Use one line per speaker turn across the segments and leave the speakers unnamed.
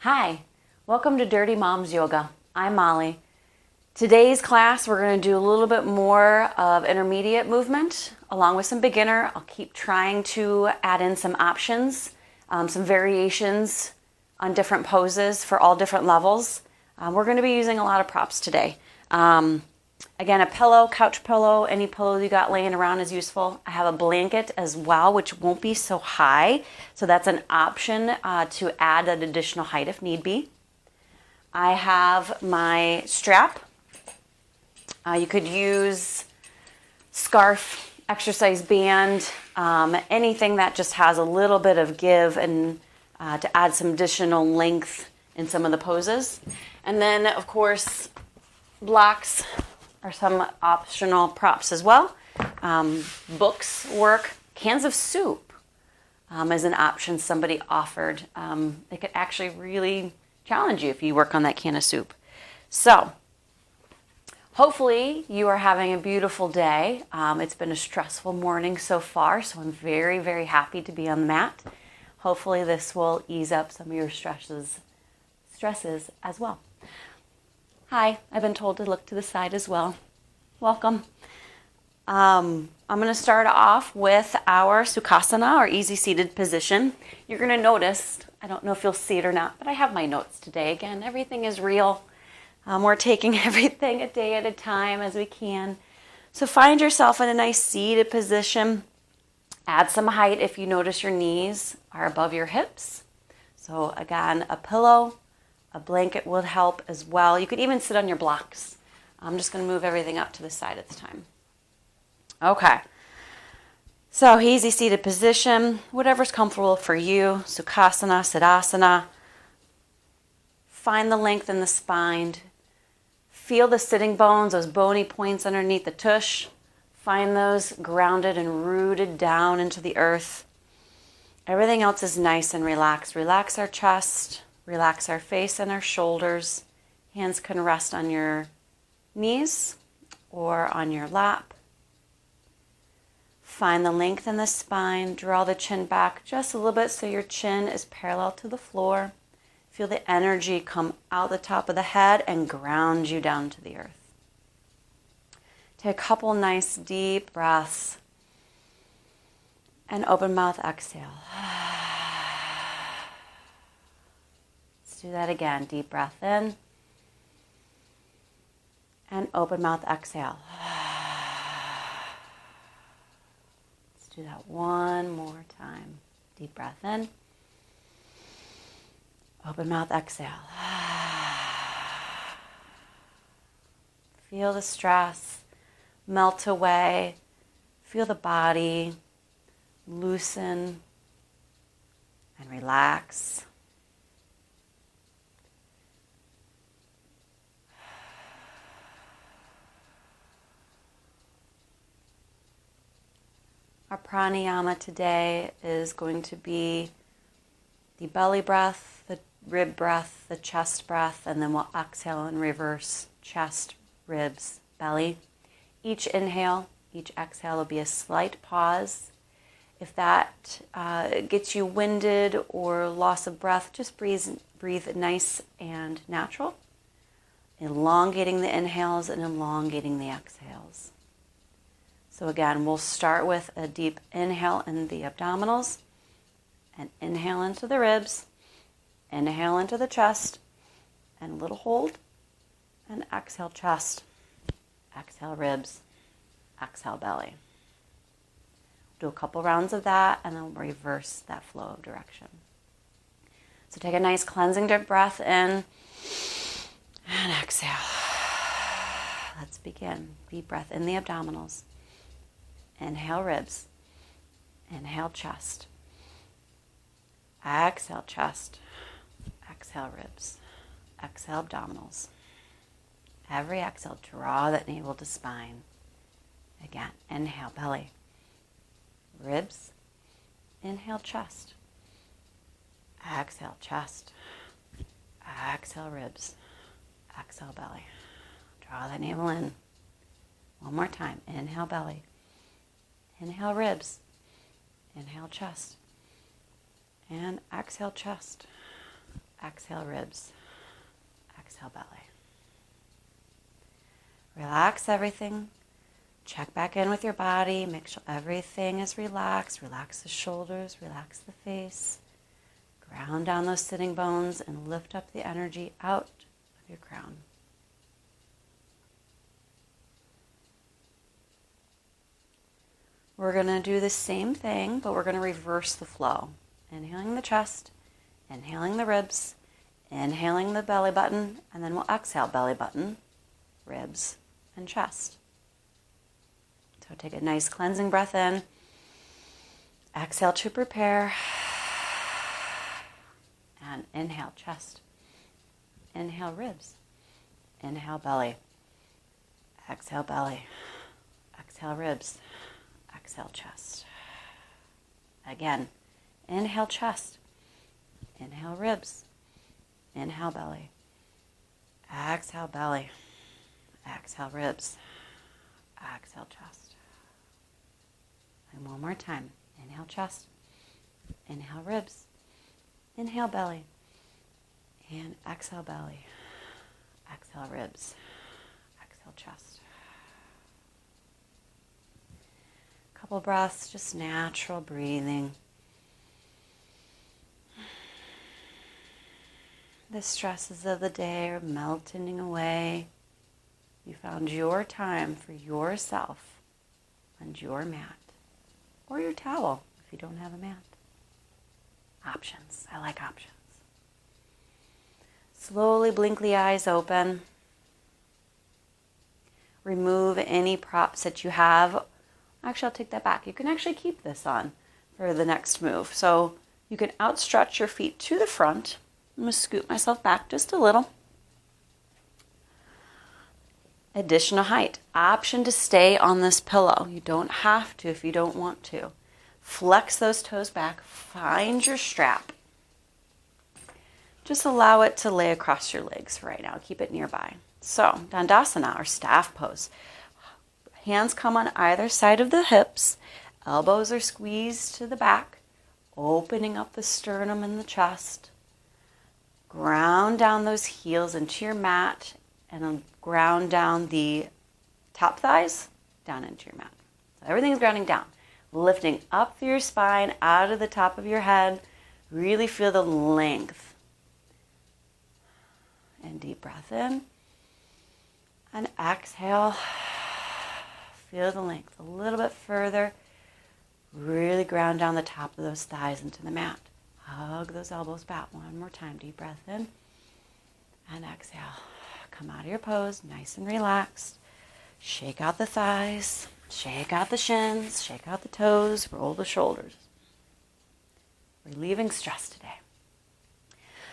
Hi, welcome to Dirty Moms Yoga. I'm Molly. Today's class we're going to do a little bit more of intermediate movement along with some beginner. I'll keep trying to add in some options, some variations on different poses for all different levels. We're going to be using a lot of props today. Again, a pillow, couch pillow, any pillow you got laying around is useful. I have a blanket as well, which won't be so high. So that's an option to add an additional height if need be. I have my strap. You could use scarf, exercise band, anything that just has a little bit of give and to add some additional length in some of the poses. And then, of course, blocks are some optional props as well. Books work. Cans of soup is an option somebody offered. It could actually really challenge you if you work on that can of soup. So, hopefully you are having a beautiful day. It's been a stressful morning so far, so I'm very, very happy to be on the mat. Hopefully this will ease up some of your stresses as well. Hi, I've been told to look to the side as well. Welcome. I'm going to start off with our Sukhasana, or easy seated position. You're going to notice, I don't know if you'll see it or not, but I have my notes today. Again, everything is real. We're taking everything a day at a time as we can. So find yourself in a nice seated position. Add some height if you notice your knees are above your hips. So again, a pillow, a blanket would help as well. You could even sit on your blocks. I'm just going to move everything up to the side at the time. Okay. So easy seated position, whatever's comfortable for you. Sukhasana, Siddhasana. Find the length in the spine. Feel the sitting bones, those bony points underneath the tush. Find those grounded and rooted down into the earth. Everything else is nice and relaxed. Relax our chest. Relax our face and our shoulders. Hands can rest on your knees or on your lap. Find the length in the spine. Draw the chin back just a little bit so your chin is parallel to the floor. Feel the energy come out the top of the head and ground you down to the earth. Take a couple nice deep breaths and open mouth exhale. Do that again. Deep breath in and open mouth exhale. Let's do that one more time. Deep breath in. Open mouth exhale. Feel the stress melt away. Feel the body loosen and relax. Our pranayama today is going to be the belly breath, the rib breath, the chest breath, and then we'll exhale in reverse, chest, ribs, belly. Each inhale, each exhale will be a slight pause. If that gets you winded or loss of breath, just breathe nice and natural, elongating the inhales and elongating the exhales. So again, we'll start with a deep inhale in the abdominals, and inhale into the ribs, inhale into the chest, and a little hold, and exhale chest, exhale ribs, exhale belly. Do a couple rounds of that, and then we'll reverse that flow of direction. So take a nice cleansing deep breath in, and exhale. Let's begin. Deep breath in the abdominals. Inhale ribs, inhale chest, exhale chest, exhale ribs, exhale abdominals. Every exhale, draw that navel to spine. Again, inhale belly, ribs, inhale chest, exhale chest, exhale ribs, exhale belly. Draw that navel in. One more time, inhale belly. Inhale ribs, inhale chest, and exhale chest, Exhale, ribs. Exhale, belly. Relax everything. Check back in with your body. Make sure everything is relaxed. Relax the shoulders. Relax the face. Ground down those sitting bones and lift up the energy out of your crown. We're going to do the same thing, but we're going to reverse the flow. Inhaling the chest, inhaling the ribs, inhaling the belly button, and then we'll exhale belly button, ribs, and chest. So take a nice cleansing breath in. Exhale to prepare. And inhale chest. Inhale ribs. Inhale belly. Exhale belly. Exhale ribs. Exhale chest. Again, inhale chest. Inhale ribs. Inhale belly. Exhale belly. Exhale ribs. Exhale chest. And one more time. Inhale chest. Inhale ribs. Inhale belly. And exhale belly. Exhale ribs. Exhale chest. Couple breaths, just natural breathing. The stresses of the day are melting away. You found your time for yourself and your mat. Or your towel if you don't have a mat. Options. I like options. Slowly blink the eyes open. Remove any props that you have. Actually, I'll take that back. You can actually keep this on for the next move. So you can outstretch your feet to the front. I'm going to scoot myself back just a little. Additional height. Option to stay on this pillow. You don't have to if you don't want to. Flex those toes back. Find your strap. Just allow it to lay across your legs for right now. Keep it nearby. So, Dandasana, or staff pose. Hands come on either side of the hips. Elbows are squeezed to the back, opening up the sternum and the chest. Ground down those heels into your mat and then ground down the top thighs down into your mat. So everything's grounding down. Lifting up through your spine, out of the top of your head. Really feel the length. And deep breath in. And exhale. Feel the length a little bit further. Really ground down the top of those thighs into the mat. Hug those elbows back. One more time. Deep breath in. And exhale. Come out of your pose, nice and relaxed. Shake out the thighs. Shake out the shins. Shake out the toes. Roll the shoulders. Relieving stress today.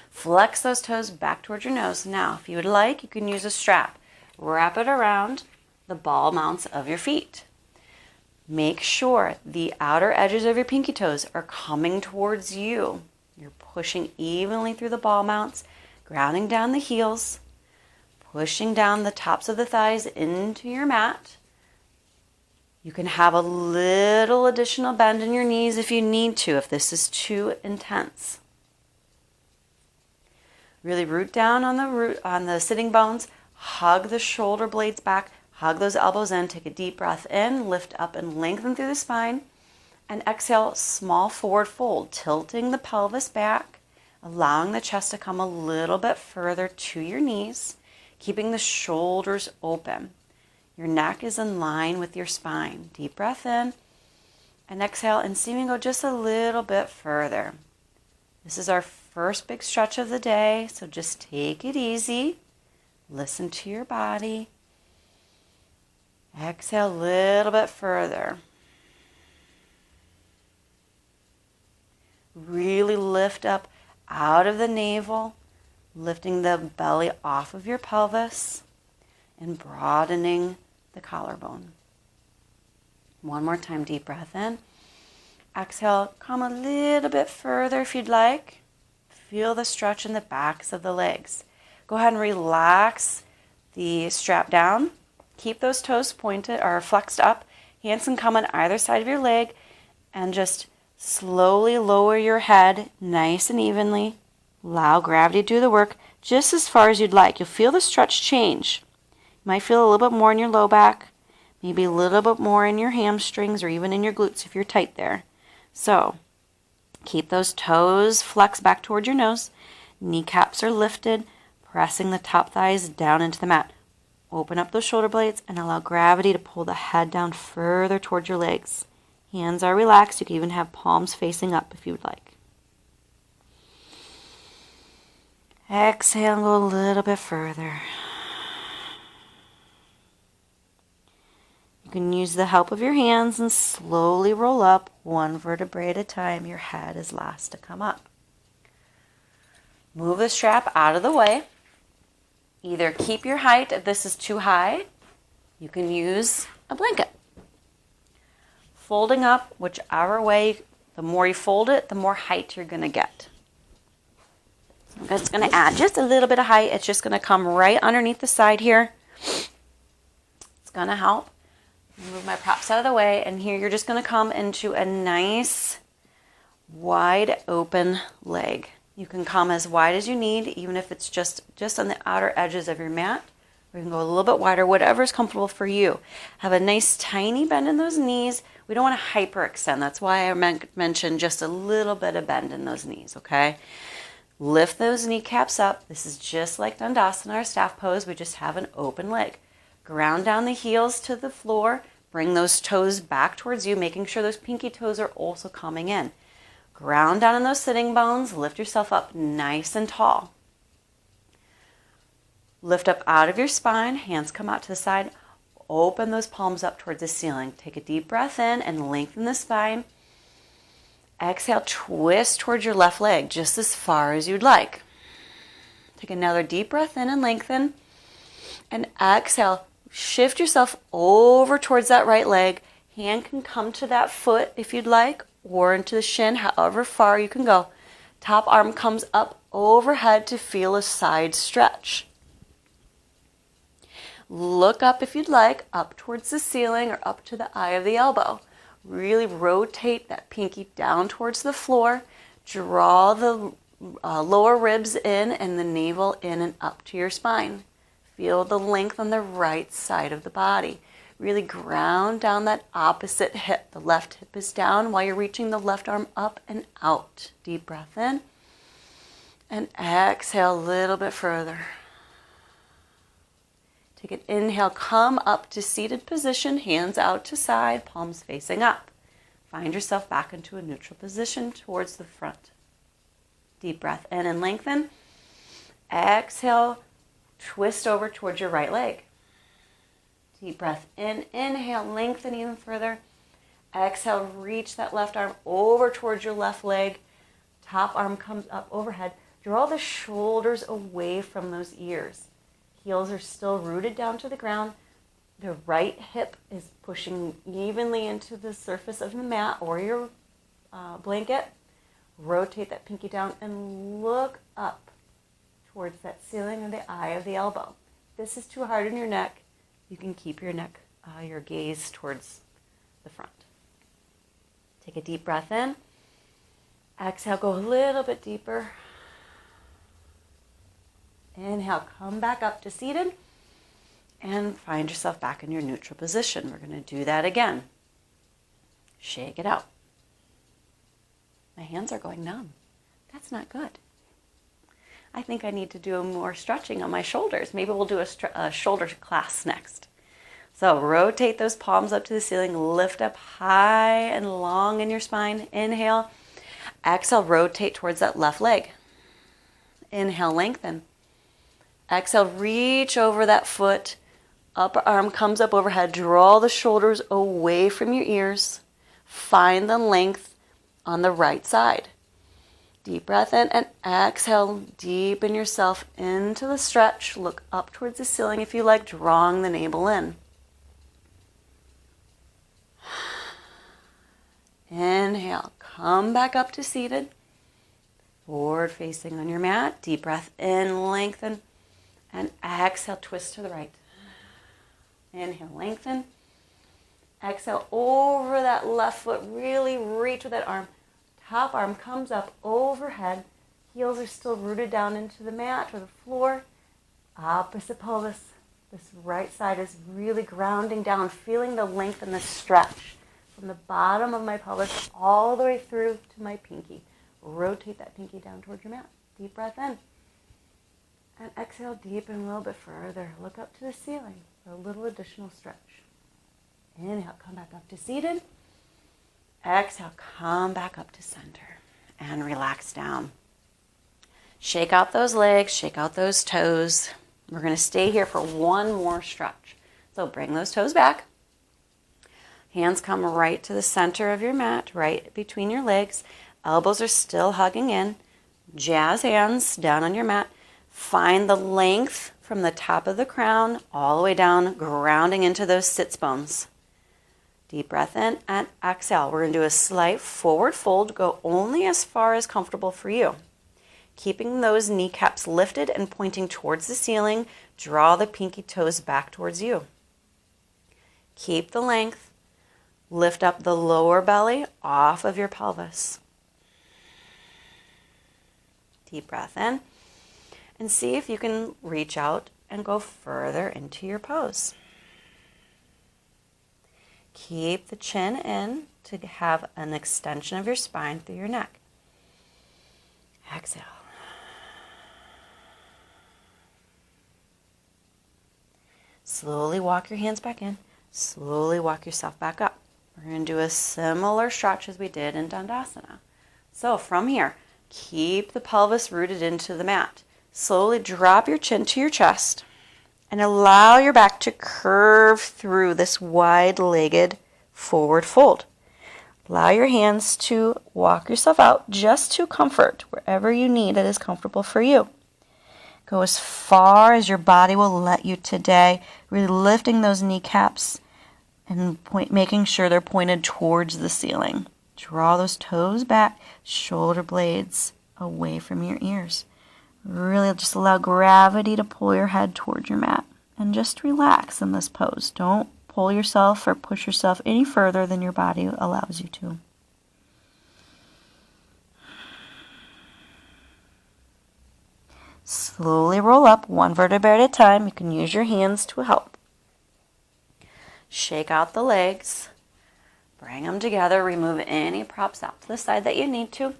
Flex those toes back towards your nose. Now, if you would like, you can use a strap. Wrap it around the ball mounts of your feet. Make sure the outer edges of your pinky toes are coming towards you. You're pushing evenly through the ball mounts, grounding down the heels, pushing down the tops of the thighs into your mat. You can have a little additional bend in your knees if you need to, if this is too intense. Really root down on the sitting bones. Hug the shoulder blades back. Hug those elbows in. Take a deep breath in. Lift up and lengthen through the spine. And exhale, small forward fold, tilting the pelvis back, allowing the chest to come a little bit further to your knees, keeping the shoulders open. Your neck is in line with your spine. Deep breath in. And exhale, and see me go just a little bit further. This is our first big stretch of the day, so just take it easy. Listen to your body. Exhale a little bit further. Really lift up out of the navel, lifting the belly off of your pelvis and broadening the collarbone. One more time, deep breath in. Exhale, come a little bit further if you'd like. Feel the stretch in the backs of the legs. Go ahead and relax the strap down. Keep those toes pointed or flexed up. Hands can come on either side of your leg and just slowly lower your head nice and evenly. Allow gravity to do the work just as far as you'd like. You'll feel the stretch change. You might feel a little bit more in your low back, maybe a little bit more in your hamstrings or even in your glutes if you're tight there. So keep those toes flexed back towards your nose. Kneecaps are lifted, pressing the top thighs down into the mat. Open up those shoulder blades and allow gravity to pull the head down further towards your legs. Hands are relaxed. You can even have palms facing up if you would like. Exhale and go a little bit further. You can use the help of your hands and slowly roll up one vertebrae at a time. Your head is last to come up. Move the strap out of the way. Either keep your height if this is too high. You can use a blanket. Folding up whichever way, the more you fold it, the more height you're going to get. I'm just going to add just a little bit of height. It's just going to come right underneath the side here. It's going to help. Move my props out of the way, and here you're just going to come into a nice wide open leg. You can come as wide as you need, even if it's just on the outer edges of your mat, or you can go a little bit wider, whatever is comfortable for you. Have a nice tiny bend in those knees. We don't want to hyperextend. That's why I mentioned just a little bit of bend in those knees, okay? Lift those kneecaps up. This is just like Dandasana, our staff pose. We just have an open leg. Ground down the heels to the floor. Bring those toes back towards you, making sure those pinky toes are also coming in. Ground down in those sitting bones. Lift yourself up nice and tall. Lift up out of your spine. Hands come out to the side. Open those palms up towards the ceiling. Take a deep breath in and lengthen the spine. Exhale, twist towards your left leg just as far as you'd like. Take another deep breath in and lengthen. And exhale, shift yourself over towards that right leg. Hand can come to that foot if you'd like, or into the shin, however far you can go. Top arm comes up overhead to feel a side stretch. Look up if you'd like, up towards the ceiling or up to the eye of the elbow. Really rotate that pinky down towards the floor. Draw the lower ribs in and the navel in and up to your spine. Feel the length on the right side of the body. Really ground down that opposite hip. The left hip is down while you're reaching the left arm up and out. Deep breath in. And exhale a little bit further. Take an inhale, come up to seated position, hands out to side, palms facing up. Find yourself back into a neutral position towards the front. Deep breath in and lengthen. Exhale, twist over towards your right leg. Deep breath in, inhale, lengthen even further. Exhale, reach that left arm over towards your left leg. Top arm comes up overhead. Draw the shoulders away from those ears. Heels are still rooted down to the ground. The right hip is pushing evenly into the surface of the mat or your blanket. Rotate that pinky down and look up towards that ceiling or the eye of the elbow. If this is too hard on your neck, you can keep your neck, your gaze towards the front. Take a deep breath in. Exhale, go a little bit deeper. Inhale, come back up to seated and find yourself back in your neutral position. We're going to do that again. Shake it out. My hands are going numb. That's not good. I think I need to do more stretching on my shoulders. Maybe we'll do a shoulder class next. So rotate those palms up to the ceiling. Lift up high and long in your spine. Inhale. Exhale, rotate towards that left leg. Inhale, lengthen. Exhale, reach over that foot. Upper arm comes up overhead. Draw the shoulders away from your ears. Find the length on the right side. Deep breath in and exhale. Deepen yourself into the stretch. Look up towards the ceiling if you like, drawing the navel in. Inhale, come back up to seated. Forward facing on your mat. Deep breath in, lengthen. And exhale, twist to the right. Inhale, lengthen. Exhale, over that left foot. Really reach with that arm. Top arm comes up overhead. heels are still rooted down into the mat or the floor. Opposite pelvis. This right side is really grounding down, feeling the length and the stretch from the bottom of my pelvis all the way through to my pinky. Rotate that pinky down towards your mat. Deep breath in. And exhale, deepen a little bit further. Look up to the ceiling for a little additional stretch. Inhale, come back up to seated. Exhale, come back up to center. And relax down. Shake out those legs, shake out those toes. We're going to stay here for one more stretch. So bring those toes back. Hands come right to the center of your mat, right between your legs. Elbows are still hugging in. Jazz hands down on your mat. Find the length from the top of the crown all the way down, grounding into those sits bones. Deep breath in and exhale. We're going to do a slight forward fold. Go only as far as comfortable for you. Keeping those kneecaps lifted and pointing towards the ceiling, draw the pinky toes back towards you. Keep the length. Lift up the lower belly off of your pelvis. Deep breath in. And see if you can reach out and go further into your pose. Keep the chin in to have an extension of your spine through your neck. Exhale. Slowly walk your hands back in. Slowly walk yourself back up. We're going to do a similar stretch as we did in Dandasana. So from here, keep the pelvis rooted into the mat. Slowly drop your chin to your chest and allow your back to curve through this wide-legged forward fold. Allow your hands to walk yourself out just to comfort wherever you need that is comfortable for you. Go as far as your body will let you today, really lifting those kneecaps and making sure they're pointed towards the ceiling. Draw those toes back, shoulder blades away from your ears. Really just allow gravity to pull your head towards your mat. And just relax in this pose. Don't pull yourself or push yourself any further than your body allows you to. Slowly roll up one vertebrae at a time. You can use your hands to help. Shake out the legs. Bring them together. Remove any props out to the side that you need to.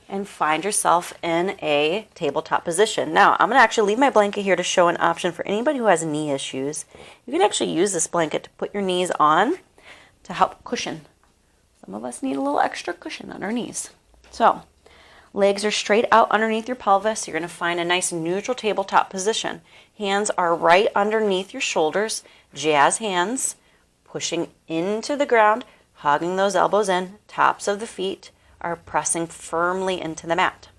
And find yourself in a tabletop position. Now, I'm going to actually leave my blanket here to show an option for anybody who has knee issues. You can actually use this blanket to put your knees on to help cushion. Some of us need a little extra cushion on our knees. So, legs are straight out underneath your pelvis. You're going to find a nice neutral tabletop position. Hands are right underneath your shoulders. Jazz hands, pushing into the ground, hugging those elbows in, tops of the feet are pressing firmly into the mat.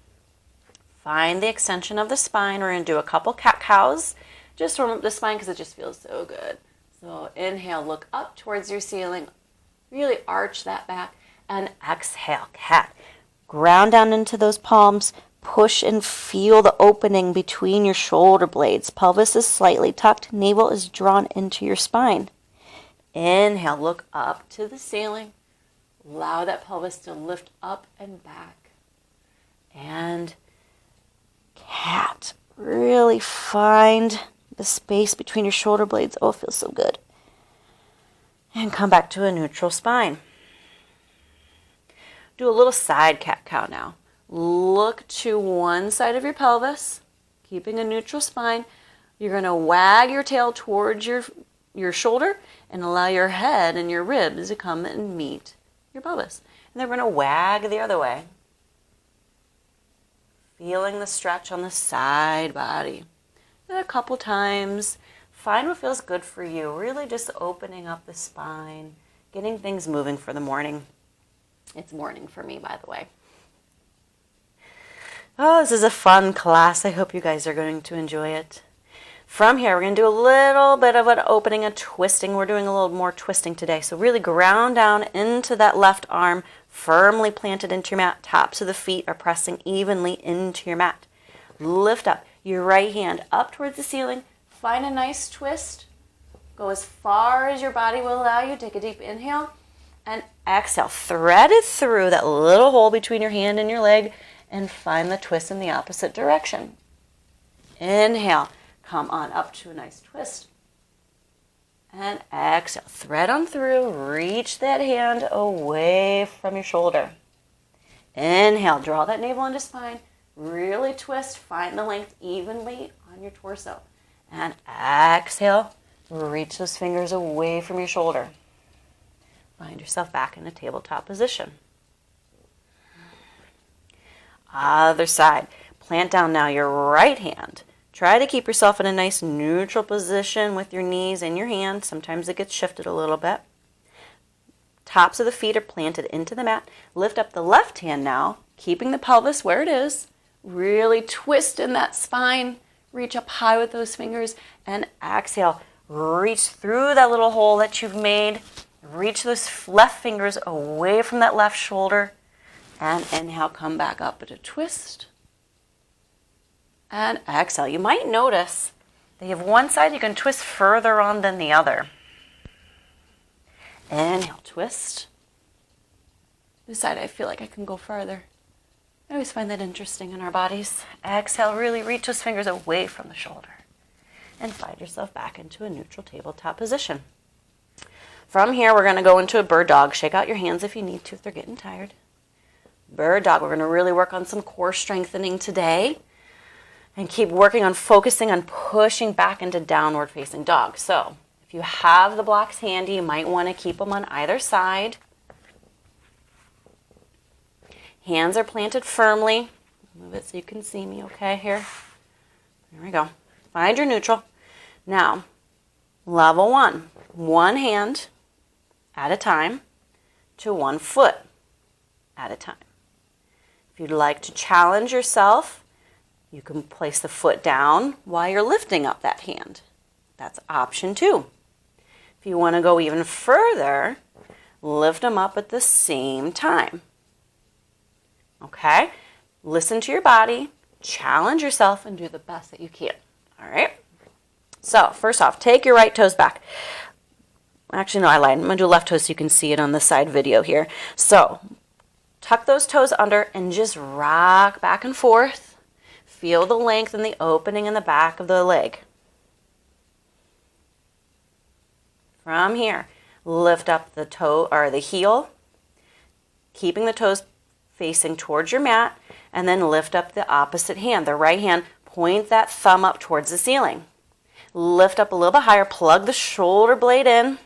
Find the extension of the spine. We're going to do a couple cat-cows just to warm up the spine because it just feels so good. So inhale, look up towards your ceiling. Really arch that back. And exhale, cat. Ground down into those palms. Push and feel the opening between your shoulder blades. Pelvis is slightly tucked. Navel is drawn into your spine. Inhale, look up to the ceiling. Allow that pelvis to lift up and back. And cat. Really find the space between your shoulder blades. Oh, it feels so good. And come back to a neutral spine. Do a little side cat-cow now. Look to one side of your pelvis, keeping a neutral spine. You're going to wag your tail towards your shoulder and allow your head and your ribs to come and meet your pelvis. And then we're going to wag the other way. Feeling the stretch on the side body. And a couple times. Find what feels good for you. Really just opening up the spine. Getting things moving for the morning. It's morning for me, by the way. Oh, this is a fun class. I hope you guys are going to enjoy it. From here, we're going to do a little bit of an opening and twisting. We're doing a little more twisting today. So really ground down into that left arm, firmly planted into your mat. Tops of the feet are pressing evenly into your mat. Lift up your right hand up towards the ceiling. Find a nice twist. Go as far as your body will allow you. Take a deep inhale and exhale. Thread it through that little hole between your hand and your leg and find the twist in the opposite direction. Inhale, come on up to a nice twist. And exhale, thread on through, reach that hand away from your shoulder. Inhale, draw that navel into spine, really twist, find the length evenly on your torso. And exhale, reach those fingers away from your shoulder. Find yourself back in a tabletop position. Other side. Plant down now your right hand. Try to keep yourself in a nice neutral position with your knees and your hand. Sometimes it gets shifted a little bit. Tops of the feet are planted into the mat. Lift up the left hand now, keeping the pelvis where it is. Really twist in that spine. Reach up high with those fingers. And exhale. Reach through that little hole that you've made. Reach those left fingers away from that left shoulder. And inhale, come back up at a twist. And exhale. You might notice that you have one side you can twist further on than the other. Inhale, twist. This side I feel like I can go farther. I always find that interesting in our bodies. Exhale, really reach those fingers away from the shoulder. And find yourself back into a neutral tabletop position. From here, we're going to go into a bird dog. Shake out your hands if you need to, if they're getting tired. Bird dog, we're going to really work on some core strengthening today. And keep working on focusing on pushing back into downward facing dog. So, if you have the blocks handy, you might want to keep them on either side. Hands are planted firmly. Move it so you can see me okay here. There we go. Find your neutral. Now, level one. One hand at a time to 1 foot at a time. If you'd like to challenge yourself, you can place the foot down while you're lifting up that hand. That's option 2. If you want to go even further, lift them up at the same time. Okay? Listen to your body, challenge yourself, and do the best that you can. All right? So, first off, take your right toes back. Actually, no, I lied. I'm going to do left toes so you can see it on the side video here. So, tuck those toes under and just rock back and forth. Feel the length and the opening in the back of the leg. From here, lift up the toe or the heel, keeping the toes facing towards your mat, and then lift up the opposite hand, the right hand. Point that thumb up towards the ceiling. Lift up a little bit higher, plug the shoulder blade in,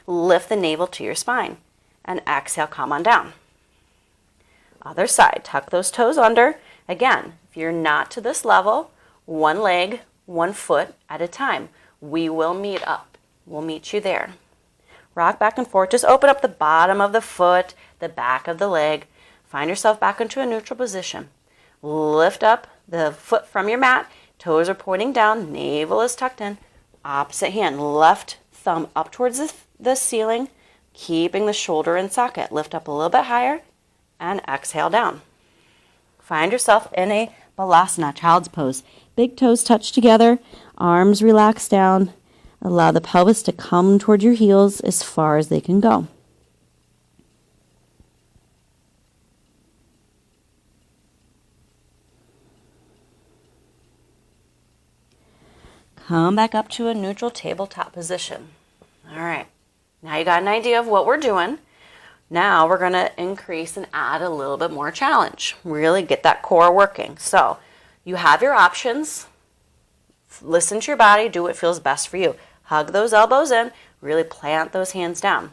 lift the navel to your spine, and exhale, come on down. Other side, tuck those toes under. Again, if you're not to this level, one leg, 1 foot at a time. We will meet up. We'll meet you there. Rock back and forth. Just open up the bottom of the foot, the back of the leg. Find yourself back into a neutral position. Lift up the foot from your mat. Toes are pointing down. Navel is tucked in. Opposite hand. Left thumb up towards the ceiling, keeping the shoulder in socket. Lift up a little bit higher and exhale down. Find yourself in a balasana, child's pose. Big toes touch together, arms relax down. Allow the pelvis to come toward your heels as far as they can go. Come back up to a neutral tabletop position. All right, now you got an idea of what we're doing. Now we're going to increase and add a little bit more challenge. Really get that core working. So you have your options. Listen to your body. Do what feels best for you. Hug those elbows in. Really plant those hands down.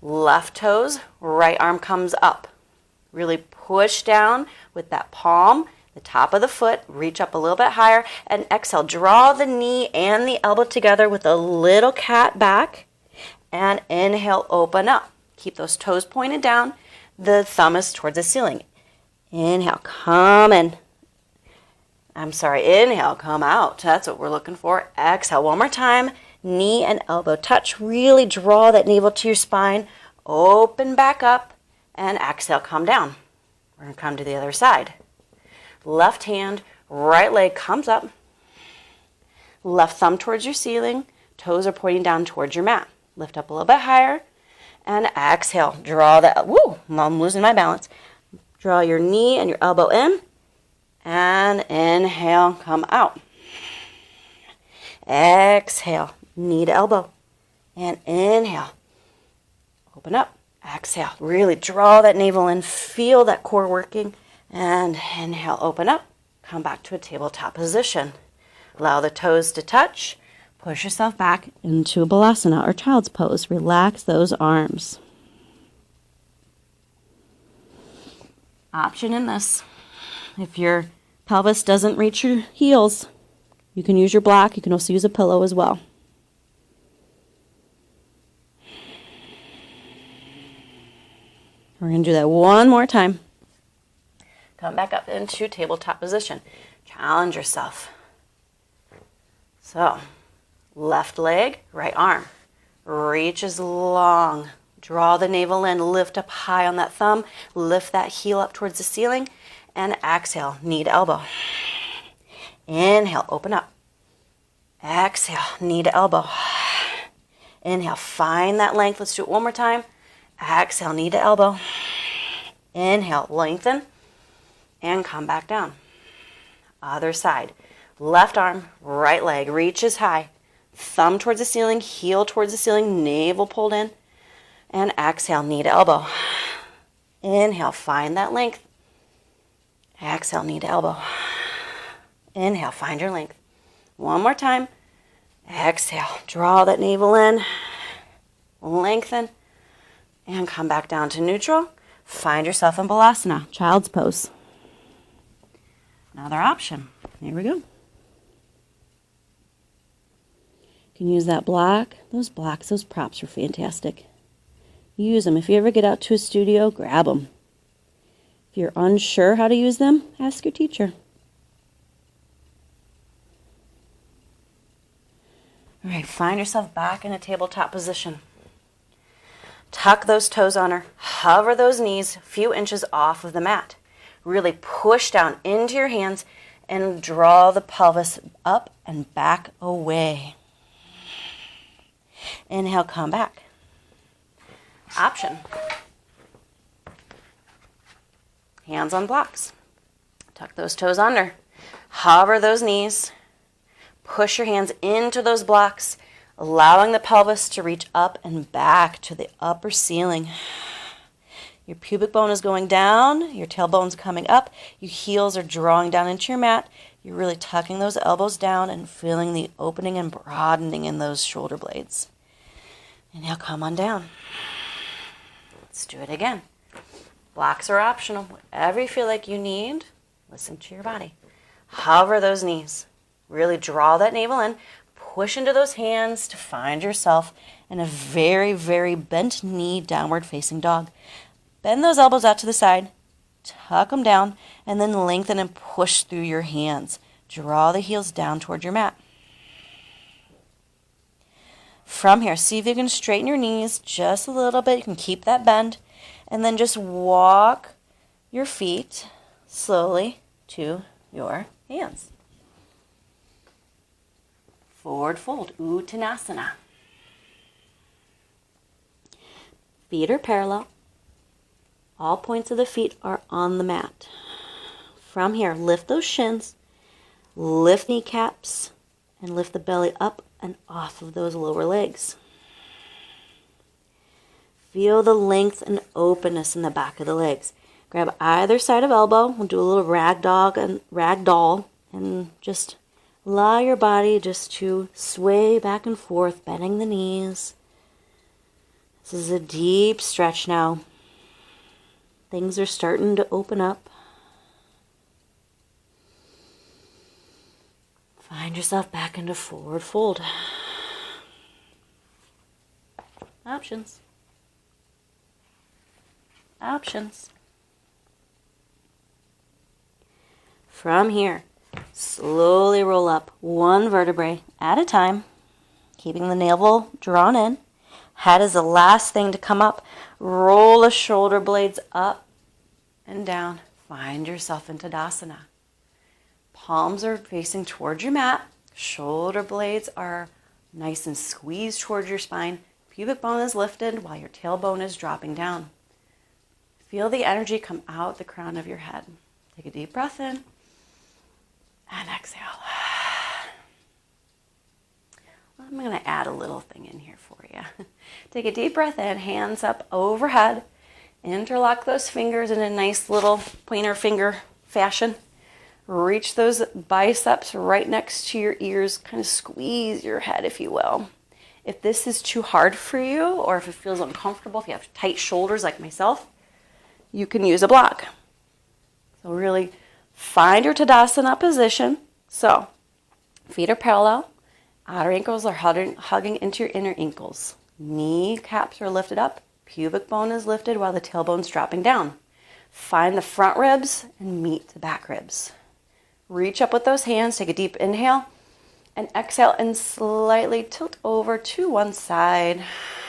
Left toes, right arm comes up. Really push down with that palm, the top of the foot. Reach up a little bit higher. And exhale. Draw the knee and the elbow together with a little cat back. And inhale, open up. Keep those toes pointed down. The thumb is towards the ceiling. Inhale, come in. Inhale, come out. That's what we're looking for. Exhale, one more time. Knee and elbow touch. Really draw that navel to your spine. Open back up. And exhale, come down. We're going to come to the other side. Left hand, right leg comes up. Left thumb towards your ceiling. Toes are pointing down towards your mat. Lift up a little bit higher. And exhale, draw that, I'm losing my balance. Draw your knee and your elbow in. And inhale, come out. Exhale, knee to elbow. And inhale. Open up. Exhale. Really draw that navel in. Feel that core working. And inhale, open up. Come back to a tabletop position. Allow the toes to touch. Push yourself back into a balasana or child's pose. Relax those arms. Option in this. If your pelvis doesn't reach your heels, you can use your block. You can also use a pillow as well. We're going to do that one more time. Come back up into tabletop position. Challenge yourself. So, left leg, right arm. Reaches long. Draw the navel in. Lift up high on that thumb. Lift that heel up towards the ceiling. And exhale, knee to elbow. Inhale, open up. Exhale, knee to elbow. Inhale, find that length. Let's do it one more time. Exhale, knee to elbow. Inhale, lengthen. And come back down. Other side. Left arm, right leg reaches high. Thumb towards the ceiling, heel towards the ceiling, navel pulled in. And exhale, knee to elbow. Inhale, find that length. Exhale, knee to elbow. Inhale, find your length. One more time. Exhale, draw that navel in. Lengthen. And come back down to neutral. Find yourself in balasana, child's pose. Another option. Here we go. You can use that block. Those blocks, those props are fantastic. Use them. If you ever get out to a studio, grab them. If you're unsure how to use them, ask your teacher. All right, find yourself back in a tabletop position. Tuck those toes under. Hover those knees a few inches off of the mat. Really push down into your hands and draw the pelvis up and back away. Inhale, come back. Option. Hands on blocks. Tuck those toes under. Hover those knees. Push your hands into those blocks, allowing the pelvis to reach up and back to the upper ceiling. Your pubic bone is going down. Your tailbone's coming up. Your heels are drawing down into your mat. You're really tucking those elbows down and feeling the opening and broadening in those shoulder blades. Inhale, come on down. Let's do it again. Blocks are optional. Whatever you feel like you need, listen to your body. Hover those knees. Really draw that navel in. Push into those hands to find yourself in a very, very bent knee downward facing dog. Bend those elbows out to the side. Tuck them down and then lengthen and push through your hands. Draw the heels down toward your mat. From here, see if you can straighten your knees just a little bit. You can keep that bend. And then just walk your feet slowly to your hands. Forward fold, Uttanasana. Feet are parallel. All points of the feet are on the mat. From here, lift those shins, lift kneecaps, and lift the belly up and off of those lower legs. Feel the length and openness in the back of the legs. Grab either side of elbow. We'll do a little ragdoll and just allow your body just to sway back and forth, bending the knees. This is a deep stretch now. Things are starting to open up. Find yourself back into forward fold. Options. Options. From here, slowly roll up one vertebrae at a time, keeping the navel drawn in. Head is the last thing to come up. Roll the shoulder blades up and down. Find yourself in Tadasana. Palms are facing towards your mat. Shoulder blades are nice and squeezed towards your spine. Pubic bone is lifted while your tailbone is dropping down. Feel the energy come out the crown of your head. Take a deep breath in and exhale. I'm going to add a little thing in here for you. Take a deep breath in, hands up overhead. Interlock those fingers in a nice little pointer finger fashion. Reach those biceps right next to your ears. Kind of squeeze your head, if you will. If this is too hard for you, or if it feels uncomfortable, if you have tight shoulders like myself, you can use a block. So really find your Tadasana position. So feet are parallel. Outer ankles are hugging into your inner ankles. Kneecaps are lifted up. Pubic bone is lifted while the tailbone's dropping down. Find the front ribs and meet the back ribs. Reach up with those hands. Take a deep inhale. And exhale and slightly tilt over to one side.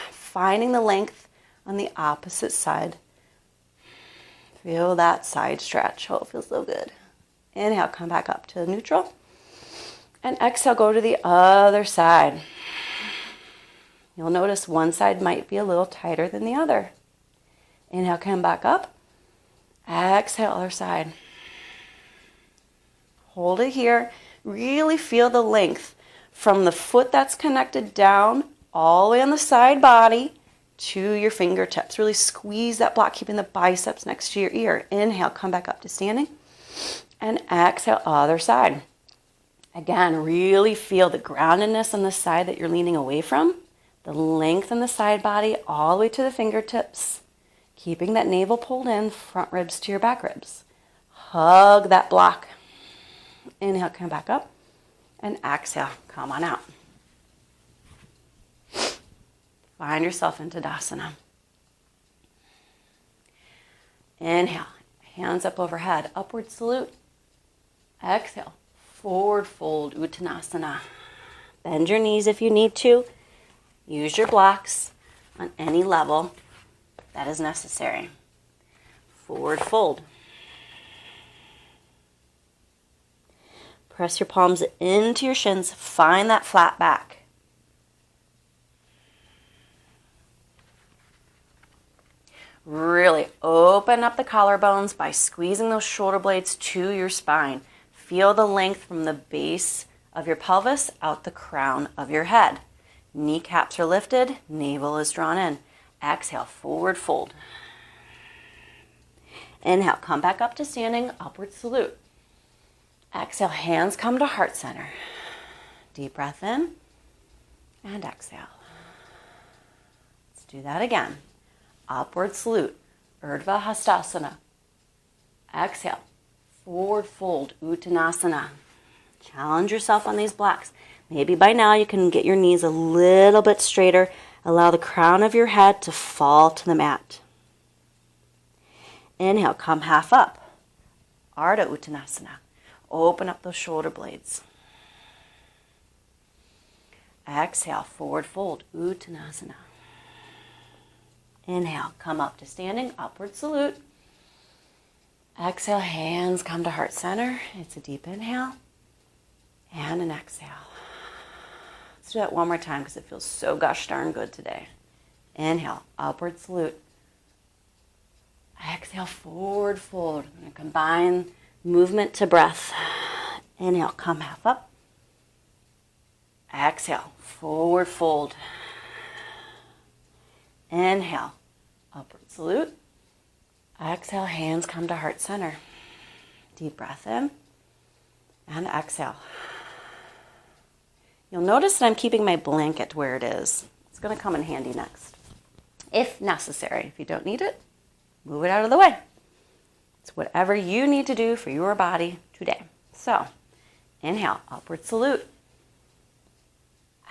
Finding the length on the opposite side. Feel that side stretch. Oh, it feels so good. Inhale, come back up to neutral. And exhale, go to the other side. You'll notice one side might be a little tighter than the other. Inhale, come back up. Exhale, other side. Hold it here. Really feel the length from the foot that's connected down all the way on the side body to your fingertips. Really squeeze that block, keeping the biceps next to your ear. Inhale, come back up to standing. And exhale, other side. Again, really feel the groundedness on the side that you're leaning away from. The length in the side body all the way to the fingertips. Keeping that navel pulled in, front ribs to your back ribs. Hug that block. Inhale, come back up. And exhale, come on out. Find yourself in Tadasana. Inhale, hands up overhead, upward salute. Exhale, forward fold, Uttanasana. Bend your knees if you need to. Use your blocks on any level that is necessary. Forward fold. Press your palms into your shins. Find that flat back. Really open up the collarbones by squeezing those shoulder blades to your spine. Feel the length from the base of your pelvis out the crown of your head. Kneecaps are lifted, navel is drawn in. Exhale, forward fold. Inhale, come back up to standing, upward salute. Exhale, hands come to heart center. Deep breath in and exhale. Let's do that again. Upward salute, Urdhva Hastasana. Exhale, forward fold, Uttanasana. Challenge yourself on these blocks. Maybe by now you can get your knees a little bit straighter. Allow the crown of your head to fall to the mat. Inhale, come half up. Ardha Uttanasana. Open up those shoulder blades. Exhale, forward fold, Uttanasana. Inhale, come up to standing, upward salute. Exhale, hands come to heart center. It's a deep inhale and an exhale. Let's do that one more time because it feels so gosh darn good today. Inhale, upward salute. Exhale, forward fold. I'm going to combine movement to breath. Inhale, come half up. Exhale, forward fold. Inhale, upward salute. Exhale, hands come to heart center. Deep breath in and exhale. You'll notice that I'm keeping my blanket where it is. It's going to come in handy next, if necessary. If you don't need it, move it out of the way. It's whatever you need to do for your body today. So, inhale, upward salute.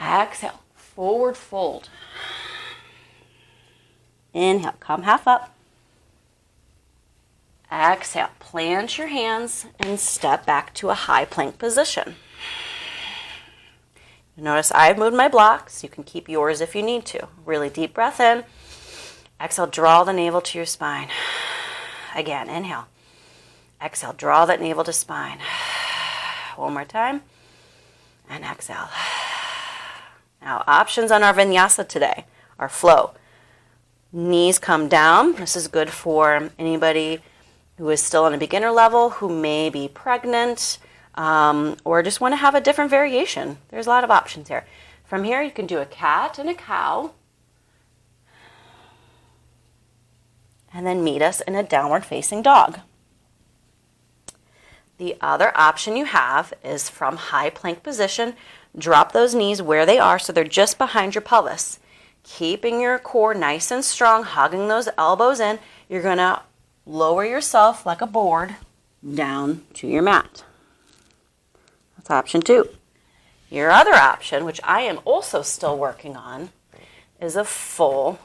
Exhale, forward fold. Inhale, come half up. Exhale, plant your hands and step back to a high plank position. Notice I've moved my blocks. You can keep yours if you need to. Really deep breath in. Exhale, draw the navel to your spine. Again, inhale. Exhale, draw that navel to spine. One more time. And exhale. Now, options on our Vinyasa today are flow. Knees come down. This is good for anybody who is still on a beginner level, who may be pregnant, or just want to have a different variation. There's a lot of options here. From here, you can do a cat and a cow, and then meet us in a downward facing dog. The other option you have is from high plank position. Drop those knees where they are so they're just behind your pelvis. Keeping your core nice and strong, hugging those elbows in, you're going to lower yourself like a board down to your mat. That's option 2. Your other option, which I am also still working on, is a full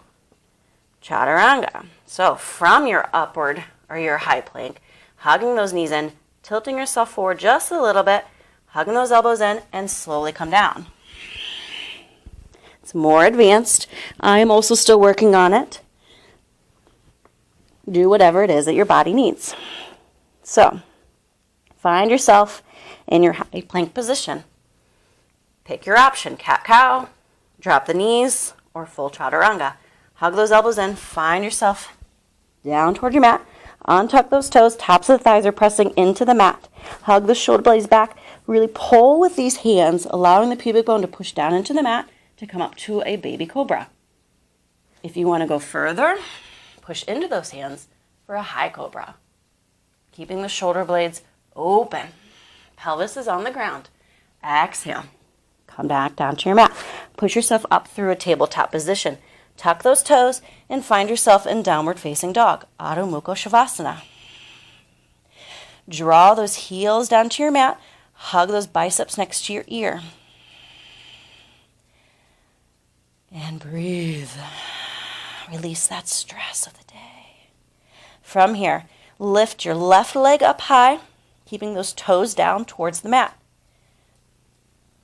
chaturanga. So from your upward or your high plank, hugging those knees in, tilting yourself forward just a little bit, hugging those elbows in, and slowly come down. It's more advanced. I am also still working on it. Do whatever it is that your body needs. So, find yourself in your high plank position. Pick your option, cat-cow, drop the knees, or full chaturanga. Hug those elbows in, find yourself down toward your mat. Untuck those toes, tops of the thighs are pressing into the mat. Hug the shoulder blades back. Really pull with these hands, allowing the pubic bone to push down into the mat to come up to a baby cobra. If you want to go further, push into those hands for a high cobra. Keeping the shoulder blades open. Pelvis is on the ground. Exhale. Come back down to your mat. Push yourself up through a tabletop position. Tuck those toes and find yourself in downward facing dog, Adho Mukha Shavasana. Draw those heels down to your mat. Hug those biceps next to your ear. And breathe. Release that stress of the day. From here, lift your left leg up high, keeping those toes down towards the mat.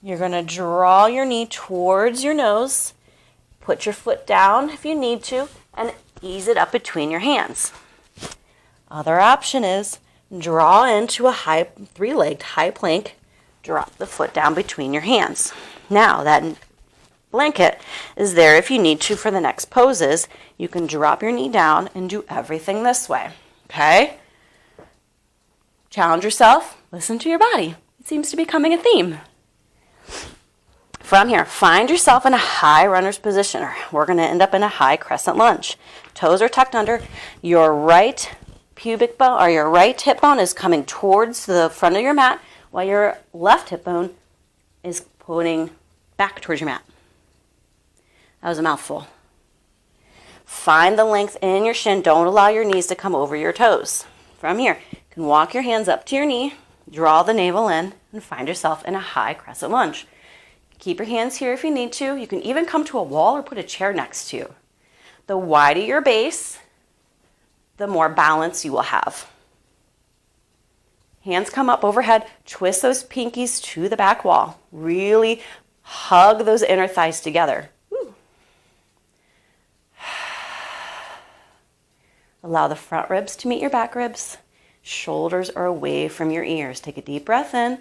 You're going to draw your knee towards your nose. Put your foot down if you need to, and ease it up between your hands. Other option is draw into a high three-legged high plank. Drop the foot down between your hands. Now that blanket is there if you need to for the next poses. You can drop your knee down and do everything this way. Okay? Challenge yourself. Listen to your body. It seems to be becoming a theme. From here, find yourself in a high runner's position. We're going to end up in a high crescent lunge. Toes are tucked under. Your right pubic bone or your right hip bone is coming towards the front of your mat, while your left hip bone is pointing back towards your mat. That was a mouthful. Find the length in your shin. Don't allow your knees to come over your toes. From here, you can walk your hands up to your knee, draw the navel in, and find yourself in a high crescent lunge. Keep your hands here if you need to. You can even come to a wall or put a chair next to you. The wider your base, the more balance you will have. Hands come up overhead. Twist those pinkies to the back wall. Really hug those inner thighs together. Woo. Allow the front ribs to meet your back ribs. Shoulders are away from your ears. Take a deep breath in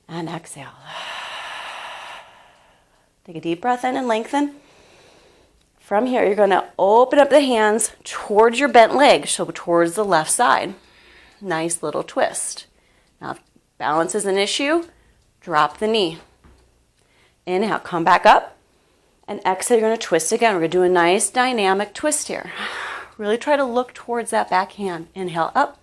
and exhale. Take a deep breath in and lengthen. From here, you're going to open up the hands towards your bent leg, so towards the left side. Nice little twist. Now, if balance is an issue, drop the knee. Inhale, come back up. And exhale, you're going to twist again. We're going to do a nice dynamic twist here. Really try to look towards that back hand. Inhale, up.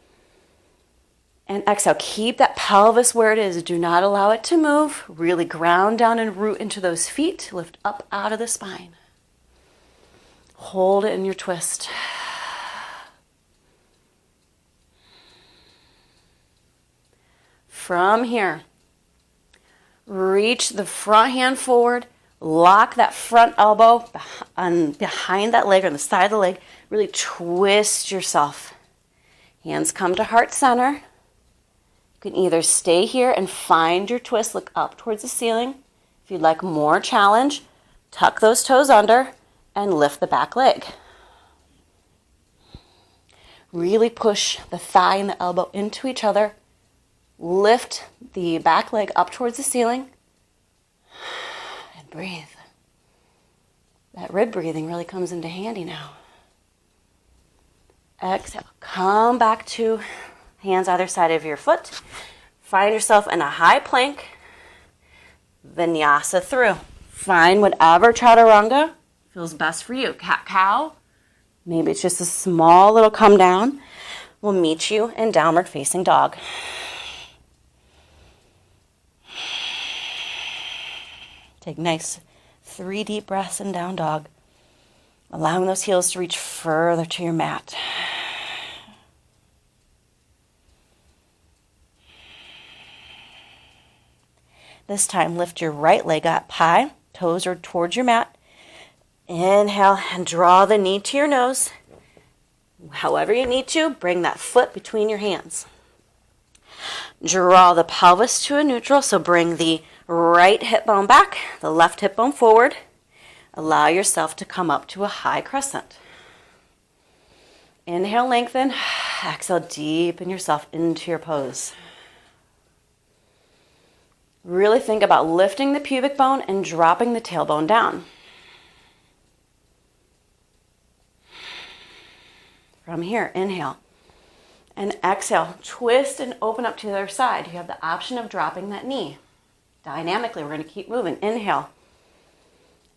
And exhale, keep that pelvis where it is. Do not allow it to move. Really ground down and root into those feet. Lift up out of the spine. Hold it in your twist. From here, reach the front hand forward. Lock that front elbow behind that leg or on the side of the leg. Really twist yourself. Hands come to heart center. You can either stay here and find your twist, look up towards the ceiling. If you'd like more challenge, tuck those toes under and lift the back leg. Really push the thigh and the elbow into each other. Lift the back leg up towards the ceiling and breathe. That rib breathing really comes into handy now. Exhale. Come back to hands either side of your foot. Find yourself in a high plank. Vinyasa through. Find whatever chaturanga feels best for you. Cat-cow. Maybe it's just a small little come down. We'll meet you in downward facing dog. Take nice 3 deep breaths in down dog, allowing those heels to reach further to your mat. This time, lift your right leg up high, toes are towards your mat. Inhale and draw the knee to your nose. However you need to, bring that foot between your hands. Draw the pelvis to a neutral, so bring the right hip bone back, the left hip bone forward. Allow yourself to come up to a high crescent. Inhale, lengthen. Exhale, deepen yourself into your pose. Really think about lifting the pubic bone and dropping the tailbone down. From here, inhale. And exhale, twist and open up to the other side. You have the option of dropping that knee. Dynamically, we're going to keep moving. Inhale.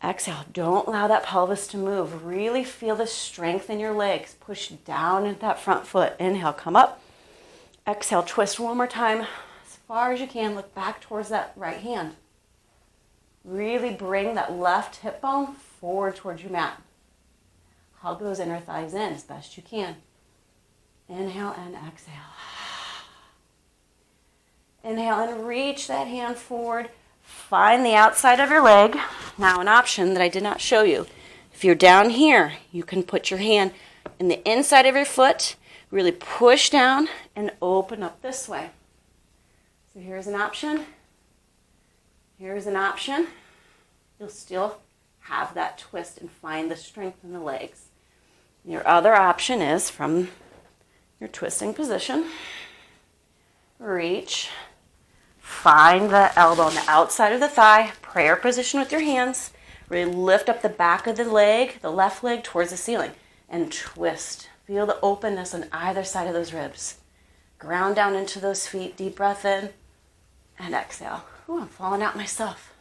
Exhale. Don't allow that pelvis to move. Really feel the strength in your legs. Push down into that front foot. Inhale, come up. Exhale, twist one more time. As far as you can, look back towards that right hand. Really bring that left hip bone forward towards your mat. Hug those inner thighs in as best you can. Inhale and exhale. Inhale and reach that hand forward. Find the outside of your leg. Now an option that I did not show you. If you're down here, you can put your hand in the inside of your foot. Really push down and open up this way. So here's an option. Here's an option. You'll still have that twist and find the strength in the legs. Your other option is from your twisting position. Reach. Find the elbow on the outside of the thigh. Prayer position with your hands. Really lift up the back of the leg, the left leg towards the ceiling. And twist. Feel the openness on either side of those ribs. Ground down into those feet. Deep breath in. And exhale. Ooh, I'm falling out myself.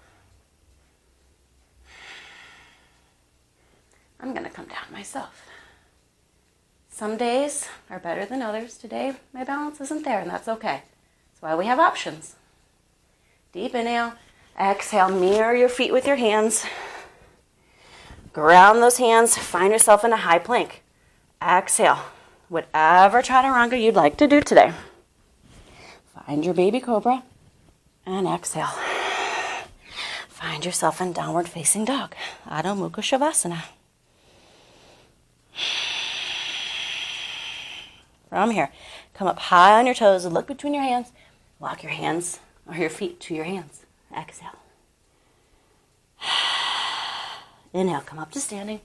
I'm going to come down myself. Some days are better than others. Today, my balance isn't there, and that's okay. That's why we have options. Deep inhale. Exhale, mirror your feet with your hands. Ground those hands. Find yourself in a high plank. Exhale. Whatever chaturanga you'd like to do today. Find your baby cobra and exhale. Find yourself in downward facing dog. Adho Mukha Shavasana. From here, come up high on your toes and look between your hands. Walk your hands or your feet to your hands. Exhale. Inhale, come up to standing.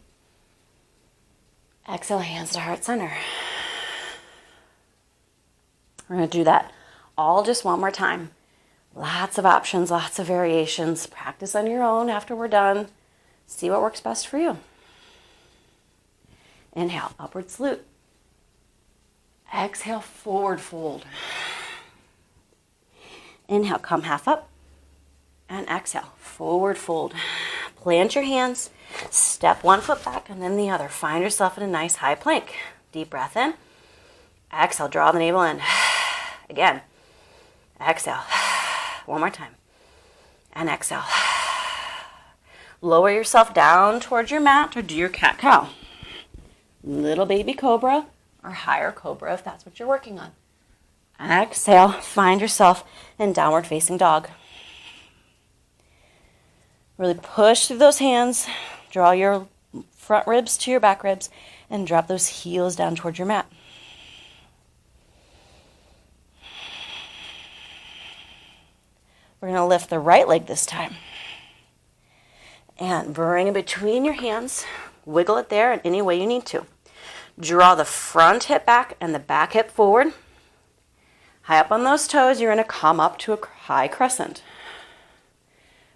Exhale, hands to heart center. We're going to do that all just one more time. Lots of options, lots of variations. Practice on your own after we're done. See what works best for you. Inhale, upward salute. Exhale, forward fold. Inhale, come half up. And exhale, forward fold. Plant your hands. Step one foot back and then the other. Find yourself in a nice high plank. Deep breath in. Exhale, draw the navel in. Again. Exhale. One more time. And exhale. Lower yourself down towards your mat or do your cat-cow. Little baby cobra or higher cobra if that's what you're working on. Exhale. Find yourself in downward facing dog. Really push through those hands. Draw your front ribs to your back ribs and drop those heels down towards your mat. We're going to lift the right leg this time. And bring it between your hands. Wiggle it there in any way you need to. Draw the front hip back and the back hip forward. High up on those toes, you're going to come up to a high crescent.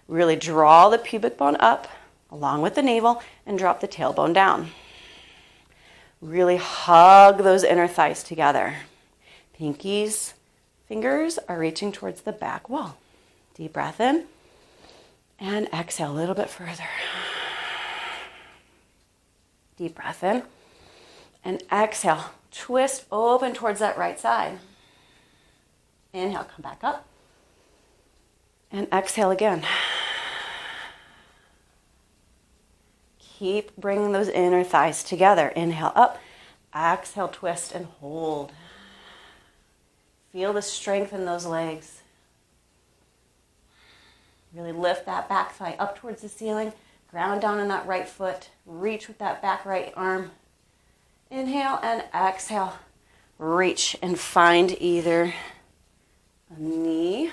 Really draw the pubic bone up along with the navel and drop the tailbone down. Really hug those inner thighs together. Pinkies, fingers are reaching towards the back wall. Deep breath in and exhale a little bit further. Deep breath in and exhale. Twist open towards that right side. Inhale, come back up. And exhale again. Keep bringing those inner thighs together. Inhale up. Exhale, twist and hold. Feel the strength in those legs. Really lift that back thigh up towards the ceiling. Ground down on that right foot. Reach with that back right arm. Inhale and exhale. Reach and find either a knee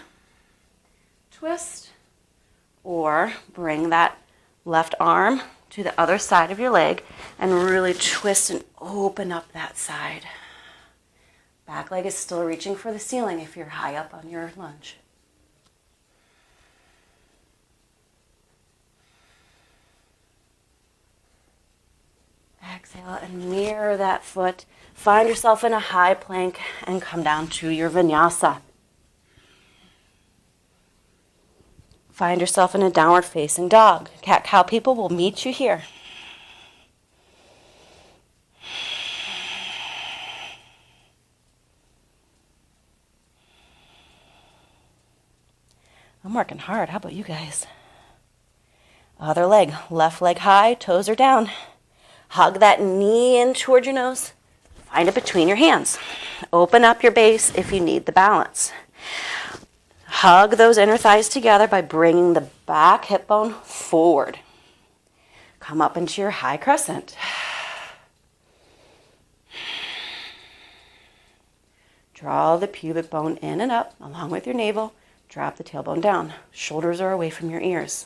twist or bring that left arm to the other side of your leg and really twist and open up that side. Back leg is still reaching for the ceiling if you're high up on your lunge. Exhale and mirror that foot. Find yourself in a high plank and come down to your vinyasa. Find yourself in a downward facing dog. Cat-cow people will meet you here. I'm working hard. How about you guys? Other leg, left leg high, toes are down. Hug that knee in toward your nose. Find it between your hands. Open up your base if you need the balance. Hug those inner thighs together by bringing the back hip bone forward. Come up into your high crescent. Draw the pubic bone in and up along with your navel. Drop the tailbone down. Shoulders are away from your ears.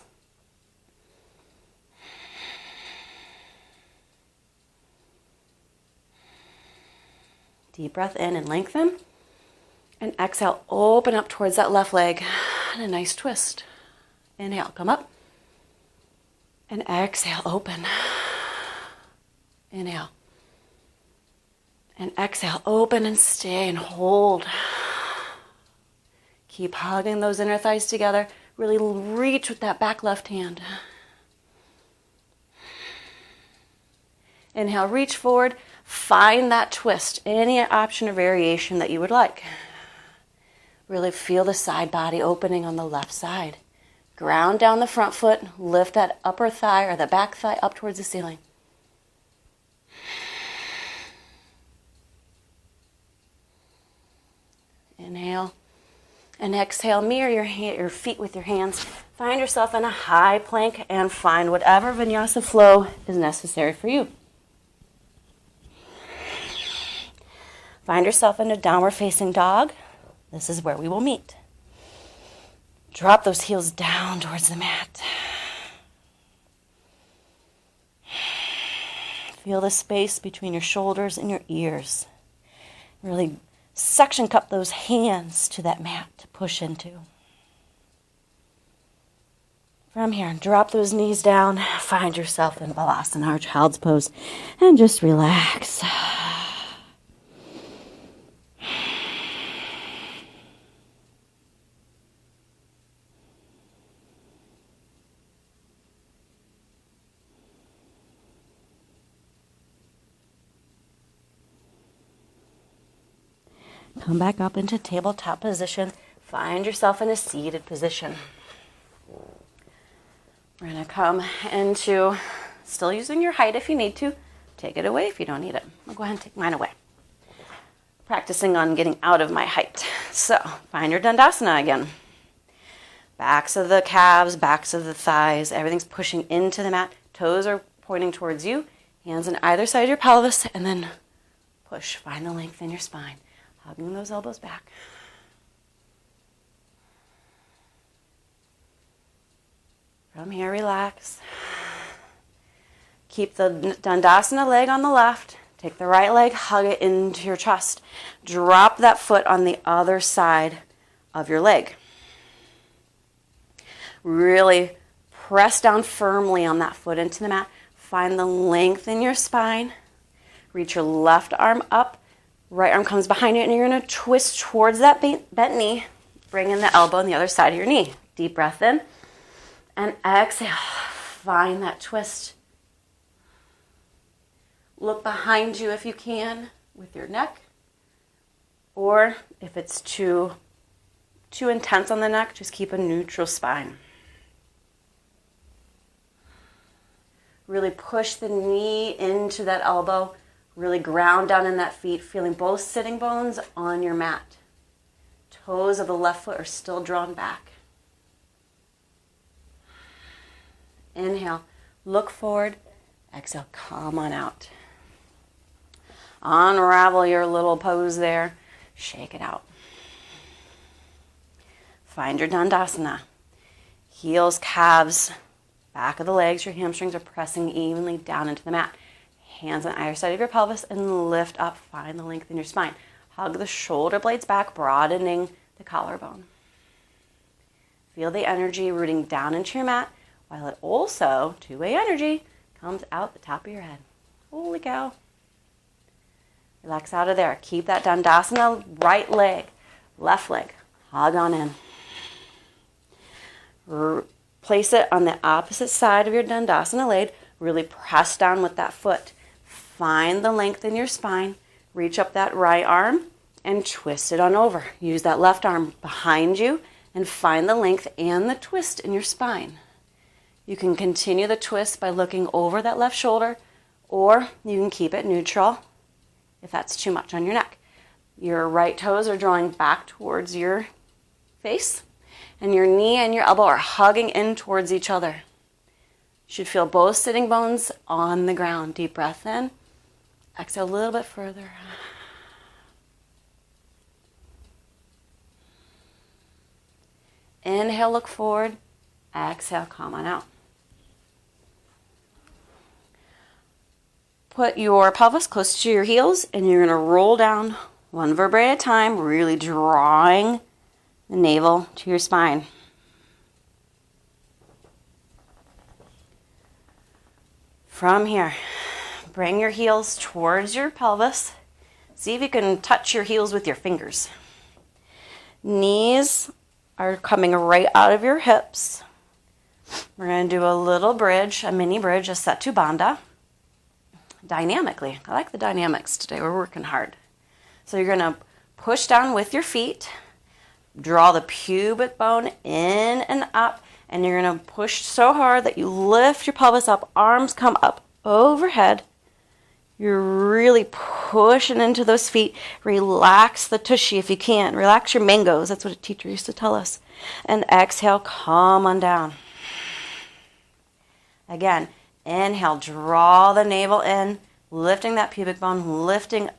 Deep breath in and lengthen. And exhale, open up towards that left leg. And a nice twist. Inhale, come up. And exhale, open. Inhale. And exhale, open and stay and hold. Keep hugging those inner thighs together. Really reach with that back left hand. Inhale, reach forward. Find that twist, any option or variation that you would like. Really feel the side body opening on the left side. Ground down the front foot. Lift that upper thigh or the back thigh up towards the ceiling. Inhale and exhale. Mirror your feet with your hands. Find yourself in a high plank and find whatever vinyasa flow is necessary for you. Find yourself in a downward facing dog. This is where we will meet. Drop those heels down towards the mat. Feel the space between your shoulders and your ears. Really suction cup those hands to that mat to push into. From here, drop those knees down. Find yourself in Balasana or Child's Pose and just relax. Come back up into tabletop position. Find yourself in a seated position. We're going to come into, still using your height if you need to. Take it away if you don't need it. I'll go ahead and take mine away. Practicing on getting out of my height. So, find your Dandasana again. Backs of the calves, backs of the thighs, everything's pushing into the mat. Toes are pointing towards you. Hands on either side of your pelvis, and then push. Find the length in your spine. Hugging those elbows back. From here, relax. Keep the Dandasana leg on the left. Take the right leg, hug it into your chest. Drop that foot on the other side of your leg. Really press down firmly on that foot into the mat. Find the length in your spine. Reach your left arm up. Right arm comes behind you, and you're going to twist towards that bent knee. Bring in the elbow on the other side of your knee. Deep breath in. And exhale. Find that twist. Look behind you if you can with your neck. Or if it's too intense on the neck, just keep a neutral spine. Really push the knee into that elbow. Really ground down in that feet, feeling both sitting bones on your mat. Toes of the left foot are still drawn back. Inhale, look forward. Exhale, come on out. Unravel your little pose there. Shake it out. Find your Dandasana. Heels, calves, back of the legs, your hamstrings are pressing evenly down into the mat. Hands on either side of your pelvis and lift up. Find the length in your spine. Hug the shoulder blades back, broadening the collarbone. Feel the energy rooting down into your mat, while it also, two-way energy, comes out the top of your head. Holy cow. Relax out of there. Keep that Dandasana, right leg, left leg. Hug on in. Place it on the opposite side of your Dandasana leg. Really press down with that foot. Find the length in your spine. Reach up that right arm and twist it on over. Use that left arm behind you and find the length and the twist in your spine. You can continue the twist by looking over that left shoulder, or you can keep it neutral if that's too much on your neck. Your right toes are drawing back towards your face, and your knee and your elbow are hugging in towards each other. You should feel both sitting bones on the ground. Deep breath in. Exhale a little bit further. Inhale, look forward. Exhale, come on out. Put your pelvis close to your heels, and you're going to roll down one vertebrae at a time, really drawing the navel to your spine. From here, bring your heels towards your pelvis. See if you can touch your heels with your fingers. Knees are coming right out of your hips. We're going to do a little bridge, a mini bridge, a Setu Bandha. Dynamically. I like the dynamics today. We're working hard. So you're going to push down with your feet. Draw the pubic bone in and up. And you're going to push so hard that you lift your pelvis up. Arms come up overhead. You're really pushing into those feet. Relax the tushy if you can. Relax your mangoes. That's what a teacher used to tell us. And exhale, come on down. Again, inhale, draw the navel in, lifting that pubic bone, lifting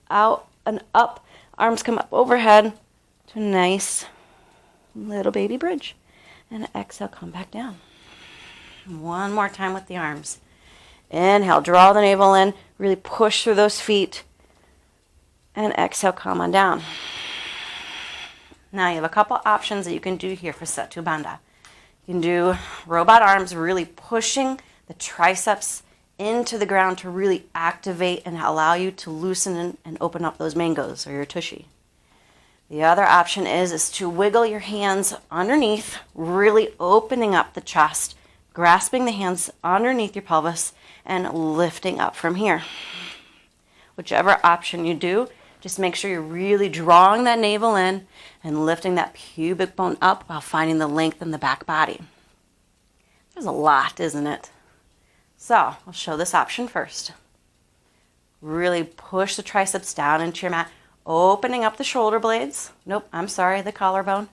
out and up. Arms come up overhead to a nice little baby bridge. And exhale, come back down. One more time with the arms. Inhale, draw the navel in, really push through those feet. And exhale, come on down. Now you have a couple options that you can do here for Setu Bandha. You can do robot arms, really pushing the triceps into the ground to really activate and allow you to loosen and open up those mangoes or your tushy. The other option is to wiggle your hands underneath, really opening up the chest, grasping the hands underneath your pelvis, and lifting up from here. Whichever option you do, just make sure you're really drawing that navel in and lifting that pubic bone up while finding the length in the back body. There's a lot, isn't it? So I'll show this option first. Really push the triceps down into your mat, opening up the shoulder blades. The collarbone.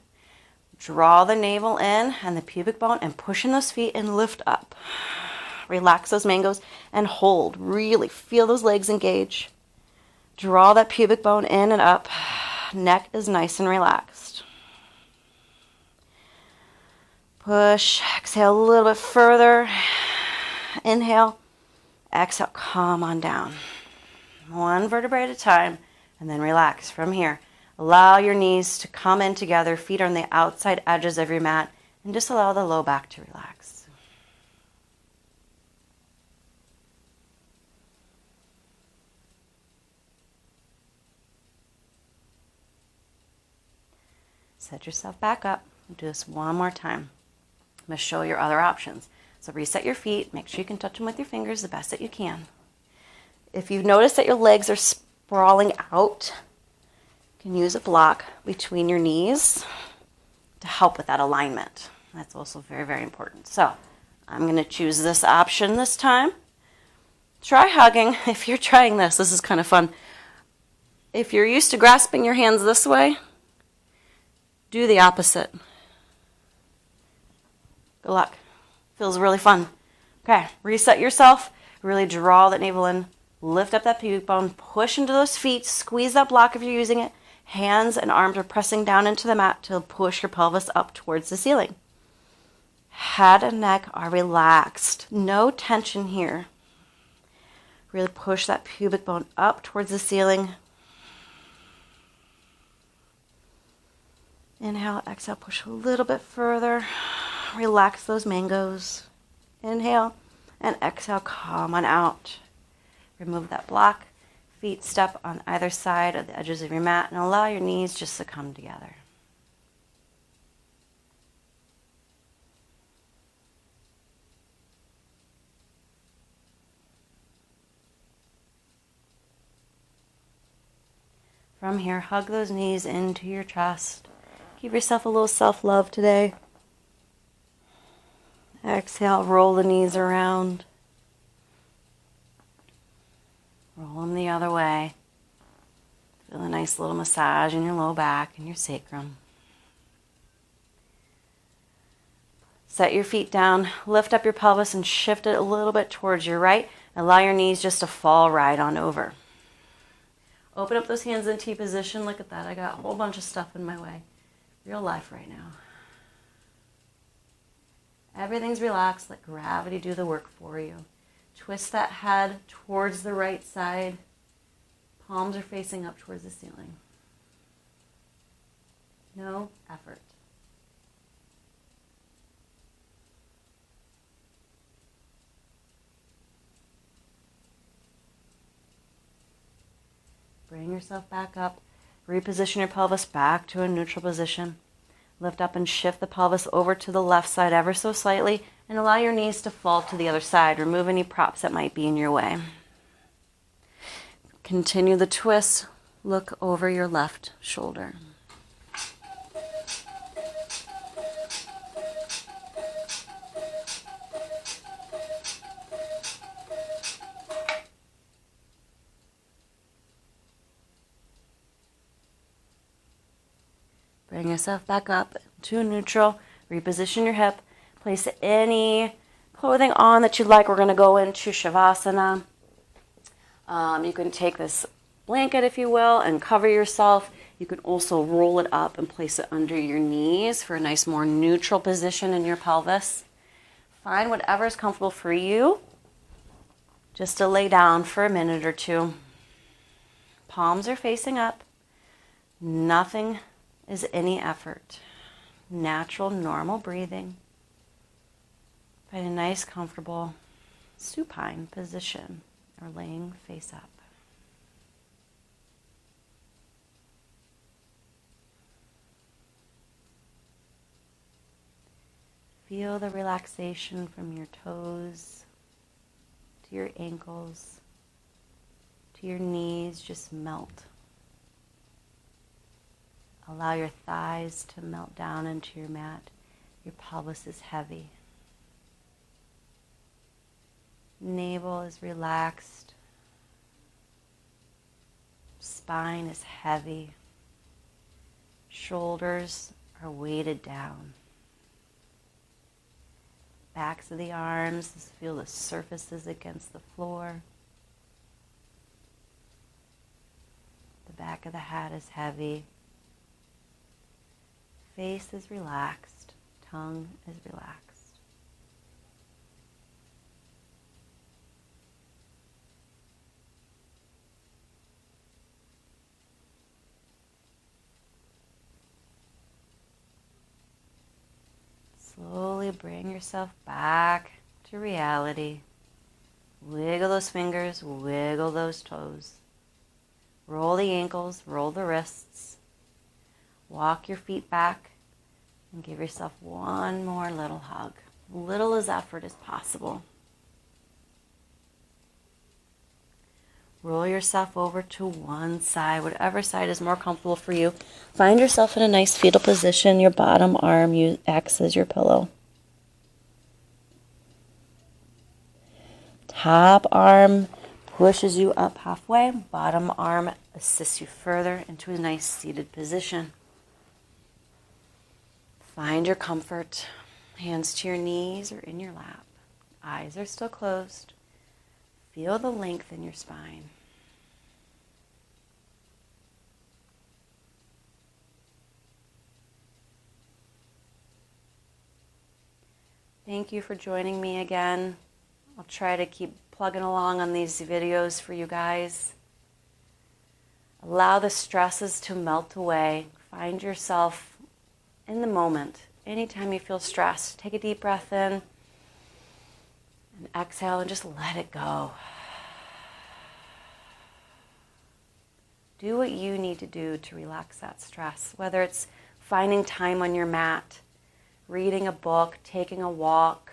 Draw the navel in and the pubic bone and push in those feet and lift up. Relax those mangoes and hold. Really feel those legs engage. Draw that pubic bone in and up. Neck is nice and relaxed. Push. Exhale a little bit further. Inhale. Exhale. Come on down. One vertebrae at a time. And then relax from here. Allow your knees to come in together. Feet are on the outside edges of your mat. And just allow the low back to relax. Set yourself back up. Do this one more time. I'm going to show your other options. So reset your feet. Make sure you can touch them with your fingers the best that you can. If you notice that your legs are sprawling out, you can use a block between your knees to help with that alignment. That's also very, very important. So I'm going to choose this option this time. Try hugging. If you're trying this is kind of fun. If you're used to grasping your hands this way, do the opposite. Good luck. Feels really fun. Okay, reset yourself. Really draw that navel in. Lift up that pubic bone. Push into those feet. Squeeze that block if you're using it. Hands and arms are pressing down into the mat to push your pelvis up towards the ceiling. Head and neck are relaxed. No tension here. Really push that pubic bone up towards the ceiling. Inhale, exhale, push a little bit further. Relax those mangoes. Inhale and exhale, come on out. Remove that block. Feet step on either side of the edges of your mat and allow your knees just to come together. From here, hug those knees into your chest. Give yourself a little self-love today. Exhale, roll the knees around. Roll them the other way. Feel a nice little massage in your low back and your sacrum. Set your feet down, lift up your pelvis and shift it a little bit towards your right. Allow your knees just to fall right on over. Open up those hands in T position. Look at that. I got a whole bunch of stuff in my way. Real life right now. Everything's relaxed. Let gravity do the work for you. Twist that head towards the right side. Palms are facing up towards the ceiling. No effort. Bring yourself back up. Reposition your pelvis back to a neutral position. Lift up and shift the pelvis over to the left side ever so slightly and allow your knees to fall to the other side. Remove any props that might be in your way. Continue the twist. Look over your left shoulder. Bring yourself back up to neutral. Reposition your hip. Place any clothing on that you'd like. We're going to go into Shavasana. You can take this blanket, if you will, and cover yourself. You can also roll it up and place it under your knees for a nice, more neutral position in your pelvis. Find whatever is comfortable for you. Just to lay down for a minute or two. Palms are facing up. Nothing is any effort. Natural, normal breathing. Find a nice, comfortable supine position or laying face up. Feel the relaxation from your toes to your ankles to your knees just melt. Allow your thighs to melt down into your mat. Your pelvis is heavy. Navel is relaxed. Spine is heavy. Shoulders are weighted down. Backs of the arms, just feel the surfaces against the floor. The back of the head is heavy. Face is relaxed. Tongue is relaxed. Slowly bring yourself back to reality. Wiggle those fingers, wiggle those toes. Roll the ankles, roll the wrists. Walk your feet back and give yourself one more little hug. Little as effort as possible. Roll yourself over to one side, whatever side is more comfortable for you. Find yourself in a nice fetal position. Your bottom arm acts as your pillow. Top arm pushes you up halfway. Bottom arm assists you further into a nice seated position. Find your comfort. Hands to your knees or in your lap. Eyes are still closed. Feel the length in your spine. Thank you for joining me again. I'll try to keep plugging along on these videos for you guys. Allow the stresses to melt away. Find yourself in the moment. Anytime you feel stressed, take a deep breath in and exhale and just let it go. Do what you need to do to relax that stress, whether it's finding time on your mat, reading a book, taking a walk,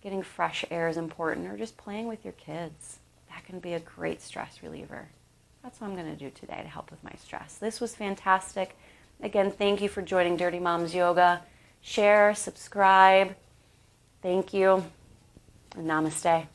getting fresh air is important, or just playing with your kids. That can be a great stress reliever. That's what I'm going to do today to help with my stress. This was fantastic. Again, thank you for joining Dirty Moms Yoga. Share, subscribe. Thank you, and namaste.